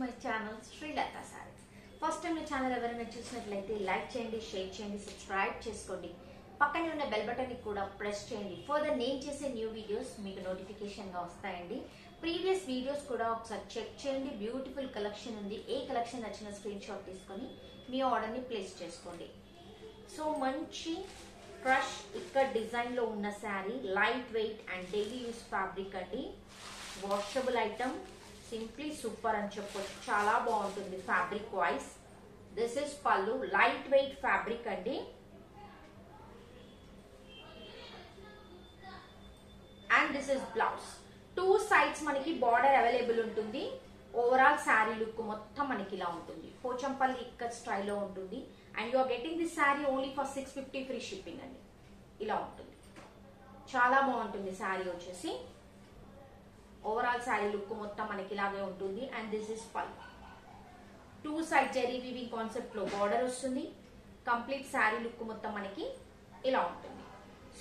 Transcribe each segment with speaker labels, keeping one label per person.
Speaker 1: My channel Srilatha saris. First time నా channel ఎవరైనా చూసినట్లయితే లైక్ చేయండి, షేర్ చేయండి, సబ్స్క్రైబ్ చేసుకోండి. పక్కనే ఉన్న బెల్ బటన్ ని కూడా ప్రెస్ చేయండి. ఫర్దర్ నేను చేసే న్యూ వీడియోస్ మీకు నోటిఫికేషన్ గా వస్తాయండి. ప్రీవియస్ వీడియోస్ కూడా ఒకసారి చెక్ చేయండి. బ్యూటిఫుల్ కలెక్షన్ ఉంది. ఏ కలెక్షన్ నచ్చిన స్క్రీన్ షాట్ తీసుకొని మీ ఆర్డర్ ని ప్లేస్ చేసుకోండి. సో మంచి క్రష్ ఇక్కడ డిజైన్ లో ఉన్న sari, light weight and daily use fabric అండి. వాషబుల్ ఐటమ్, సింప్లీ సూపర్ అని చెప్పొచ్చు. చాలా బాగుంటుంది ఫ్యాబ్రిక్ వైజ్. దిస్ ఇస్ పళ్ళు, లైట్ వెయిట్ ఫ్యాబ్రిక్ అండి. And this is blouse. Two sides మనకి బార్డర్ అవైలబుల్ ఉంటుంది. ఓవరాల్ శారీ లుక్ మొత్తం మనకి ఇలా ఉంటుంది. పోచంపల్లి ఇక్కత్ స్టైల్లో ఉంటుంది. And you are getting this sari only for 650 free shipping అండి. ఇలా ఉంటుంది, చాలా బాగుంటుంది శారీ వచ్చేసి. ఓవరాల్ శారీ లుక్ మొత్తం మనకి ఇలాగే ఉంటుంది. And this is pallu. Two side zari weaving concept లో బార్డర్ వస్తుంది. కంప్లీట్ శారీ లుక్ మొత్తం మనకి ఇలా ఉంటుంది.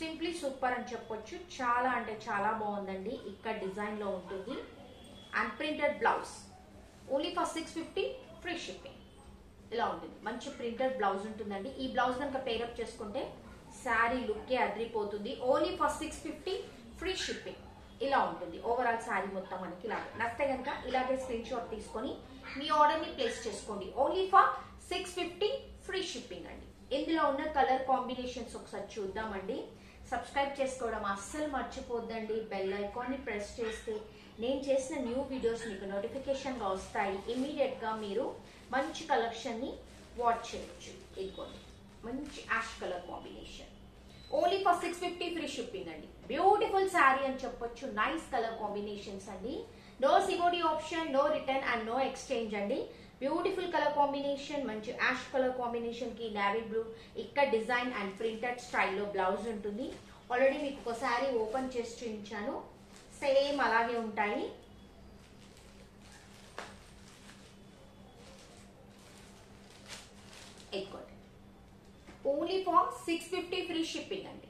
Speaker 1: సింప్లీ సూపర్ అని చెప్పొచ్చు. చాలా అంటే చాలా బాగుందండి. ఇక్కడ డిజైన్ లో ఉంటుంది. And printed blouse only for 650 free shipping. ఇలా ఉంటుంది. మంచి ప్రింటెడ్ బ్లౌజ్ ఉంటుందండి. ఈ బ్లౌజ్ కనుక పేరప్ చేసుకుంటే శారీ లుక్ అదిరిపోతుంది. Only for 650 free shipping. ఇలా ఉంటుంది ఓవరాల్ శారీ మొత్తం మనకి. ఇలాగే నచ్చితే కనుక ఇలాగే స్క్రీన్ షాట్ తీసుకొని మీ ఆర్డర్ ని ప్లేస్ చేసుకోండి. ఓన్లీ ఫర్ 650 ఫ్రీ షిప్పింగ్ అండి. ఇందులో ఉన్న కలర్ కాంబినేషన్స్ ఒకసారి చూద్దామండి. సబ్స్క్రైబ్ చేసుకోవడం అస్సలు మర్చిపోద్దండి. బెల్ ఐకాన్ ని ప్రెస్ చేస్తే నేను చేసిన న్యూ వీడియోస్ మీకు నోటిఫికేషన్ గా వస్తాయి. ఇమీడియట్ గా మీరు మంచి కలెక్షన్ ని వాచ్ చేయొచ్చు. ఇదిగోండి మంచి ash colour combination. Only for 650 free shipping అండి. బ్యూటిఫుల్ శారీ అని చెప్పొచ్చు. నైస్ కలర్ కాంబినేషన్స్ అండి. No COD option, no return and no exchange అండి. Beautiful colour combination. మంచి యాష్ కలర్ కాంబినేషన్ కి నావీ బ్లూ ఇక్కడ డిజైన్ అండ్ ప్రింటెడ్ స్టైల్లో బ్లౌజ్ ఉంటుంది. ఆల్రెడీ మీకు ఒక శారీ ఓపెన్ చేసి చూపించాను. సేమ్ అలాగే ఉంటాయి. ఓన్లీ ఫర్ 650 ఫ్రీ షిప్పింగ్ అండి.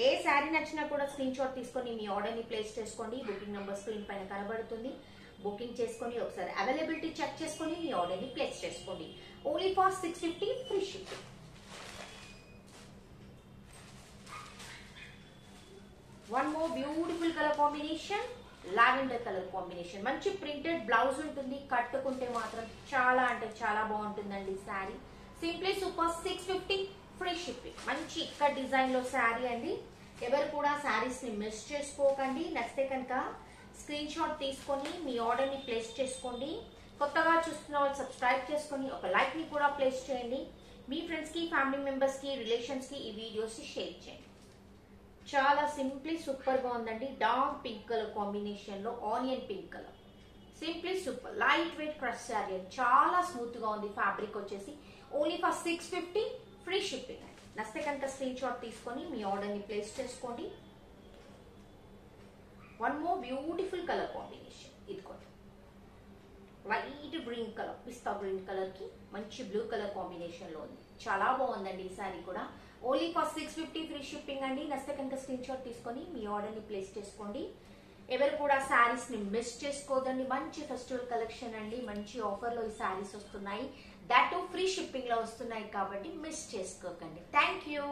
Speaker 1: ఏ శారీ నచ్చినా కూడా స్క్రీన్ షాట్ తీసుకొని మీ ఆర్డర్ ని ప్లేస్ చేసుకోండి. బుకింగ్ నెంబర్ స్క్రీన్ పైన కనబడుతుంది. బుకింగ్ చేసుకొని ఒకసారి అవైలబిలిటీ చెక్ చేసుకొని మీ ఆర్డర్ ని ప్లేస్ చేసుకోండి. Only for 650 free shipping. One more beautiful colour combination, lavender colour combination. మంచి ప్రింటెడ్ బ్లౌజ్ ఉంటుంది. కట్టుకుంటే మాత్రం చాలా అంటే చాలా బాగుంటుందండి sari. Simply super 650 free shipping. మంచి ఇక్కడ డిజైన్ లో శారీ అండి. ఎవరు కూడా శారీస్ ని మిస్ చేసుకోకండి. నచ్చితే కనుక స్క్రీన్ షాట్ తీసుకొని మీ ఆర్డర్ ని ప్లేస్ చేసుకోండి. కొత్తగా చూస్తున్న వాళ్ళు సబ్స్క్రైబ్ చేసుకొని ఒక లైక్ ని కూడా ప్లేస్ చేయండి. మీ ఫ్రెండ్స్ కి, ఫ్యామిలీ మెంబర్స్ కి, రిలేషన్స్ కి ఈ వీడియోస్ షేర్ చేయండి. చాలా సింప్లీ సూపర్ గా ఉందండి. డార్క్ పింక్ కలర్ కాంబినేషన్ లో onion pink colour. Simply super light weight crush sari. చాలా స్మూత్ గా ఉంది ఫ్యాబ్రిక్ వచ్చేసి. ఓన్లీ ఫర్ 650 ఫ్రీ షిప్పింగ్ అండి. నచ్చితే కనుక స్క్రీన్ షాట్ తీసుకొని మీ ఆర్డర్ ని ప్లేస్ చేసుకోండి. One more beautiful colour combination. ఇదిగోండి లైట్ గ్రీన్ కలర్, పిస్తా గ్రీన్ కలర్ కి మంచి బ్లూ కలర్ కాంబినేషన్ లో ఉంది. చాలా బాగుందండి ఈ శారీ కూడా. ఓన్లీ ఫర్ 650 ఫ్రీ షిప్పింగ్ అండి. నచ్చితే కనుక స్క్రీన్ షాట్ తీసుకొని మీ ఆర్డర్ ని ప్లేస్ చేసుకోండి. ఎవరు కూడా శారీస్ ని మిస్ చేసుకోదండి. మంచి ఫెస్టివల్ కలెక్షన్ అండి. మంచి ఆఫర్ లో ఈ శారీస్ వస్తున్నాయి. దట్ ఫ్రీ షిప్పింగ్ లో వస్తున్నాయి కాబట్టి మిస్ చేసుకోకండి. Thank you.